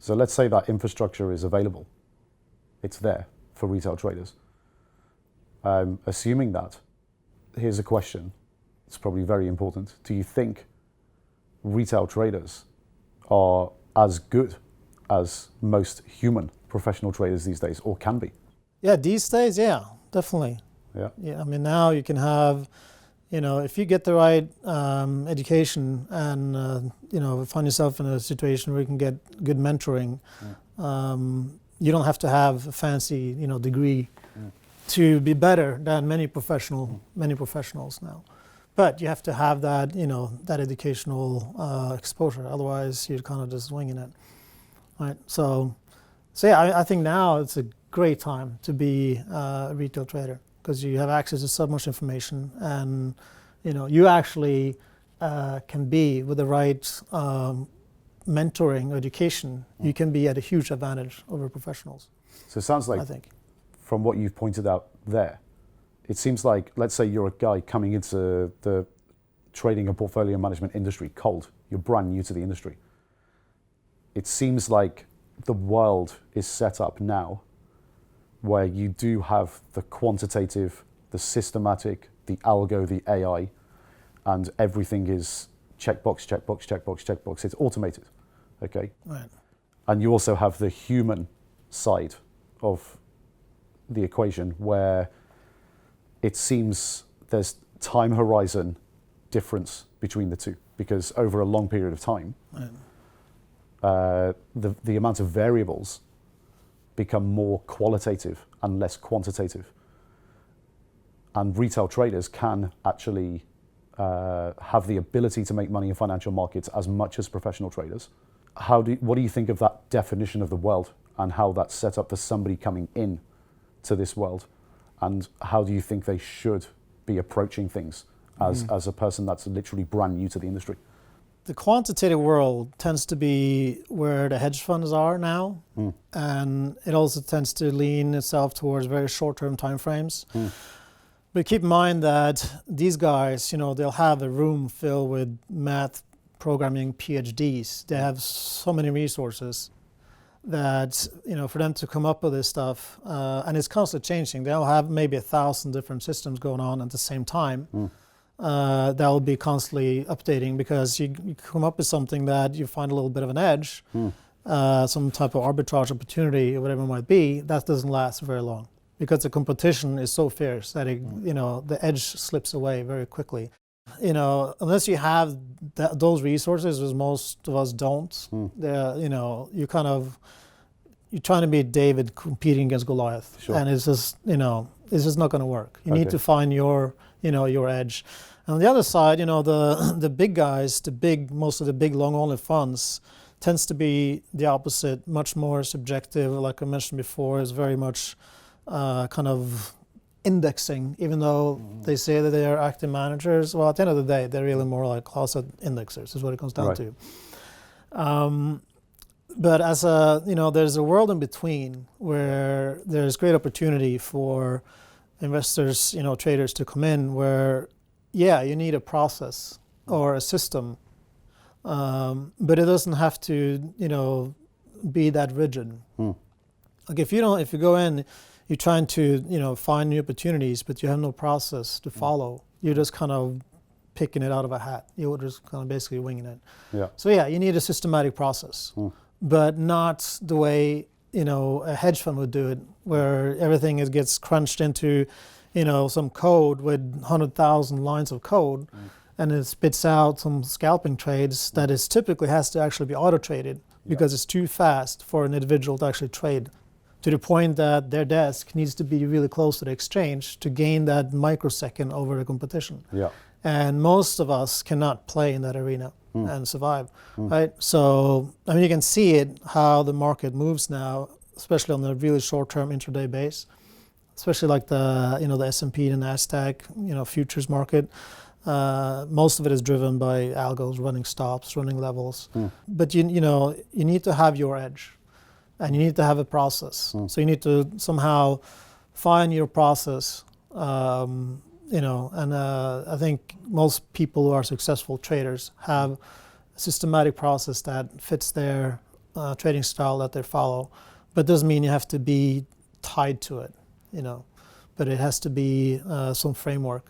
So let's say that infrastructure is available. It's there for retail traders. Assuming that, here's a question. It's probably very important. Do you think retail traders are as good as most human professional traders these days, or can be? Yeah, these days, yeah, definitely. Yeah. I mean, now you can have, if you get the right education and, find yourself in a situation where you can get good mentoring, you don't have to have a fancy, degree to be better than many professionals now. But you have to have that, that educational exposure. Otherwise, you're kind of just winging it, right? So yeah, I think now it's a great time to be a retail trader because you have access to so much information, and you actually can be with the right mentoring or education. You can be at a huge advantage over professionals. So it sounds like, I think, from what you've pointed out there, it seems like, let's say you're a guy coming into the trading and portfolio management industry cold. You're brand new to the industry. It seems like the world is set up now where you do have the quantitative, the systematic, the algo, the AI, and everything is checkbox, checkbox, checkbox, checkbox. It's automated, okay? Right. And you also have the human side of the equation where it seems there's time horizon difference between the two, because over a long period of time, the amount of variables become more qualitative and less quantitative. And retail traders can actually have the ability to make money in financial markets as much as professional traders. What do you think of that definition of the world and how that's set up for somebody coming in to this world? And how do you think they should be approaching things as a person that's literally brand new to the industry? The quantitative world tends to be where the hedge funds are now, and it also tends to lean itself towards very short-term timeframes. But keep in mind that these guys, they'll have a room filled with math programming PhDs. They have so many resources that, for them to come up with this stuff, and it's constantly changing. They'll have maybe 1,000 different systems going on at the same time. That will be constantly updating because you come up with something that you find a little bit of an edge, some type of arbitrage opportunity or whatever it might be. That doesn't last very long because the competition is so fierce that the edge slips away very quickly. Unless you have those resources, as most of us don't, you're trying to be David competing against Goliath, sure. And it's just not going to work. You need to find your edge. And on the other side, the big guys, most of the big long-only funds tends to be the opposite, much more subjective. Like I mentioned before, is very much kind of indexing, even though they say that they are active managers. Well, at the end of the day, they're really more like closet indexers is what it comes down to. But as there's a world in between where there's great opportunity for investors, traders to come in where, you need a process or a system, but it doesn't have to, be that rigid. Like if you go in, you're trying to, find new opportunities, but you have no process to follow. You're just kind of picking it out of a hat. You're just kind of basically winging it. Yeah. So you need a systematic process, but not the way, a hedge fund would do it, where everything gets crunched into, some code with 100,000 lines of code, and it spits out some scalping trades that is typically has to actually be auto-traded because it's too fast for an individual to actually trade, to the point that their desk needs to be really close to the exchange to gain that microsecond over the competition. Yeah. And most of us cannot play in that arena and survive, right? So, you can see it, how the market moves now, especially on the really short-term intraday base, especially like the S&P and NASDAQ, futures market. Most of it is driven by algos, running stops, running levels. But you need to have your edge, and you need to have a process. So you need to somehow find your process. I think most people who are successful traders have a systematic process that fits their trading style that they follow, but doesn't mean you have to be tied to it, But it has to be some framework.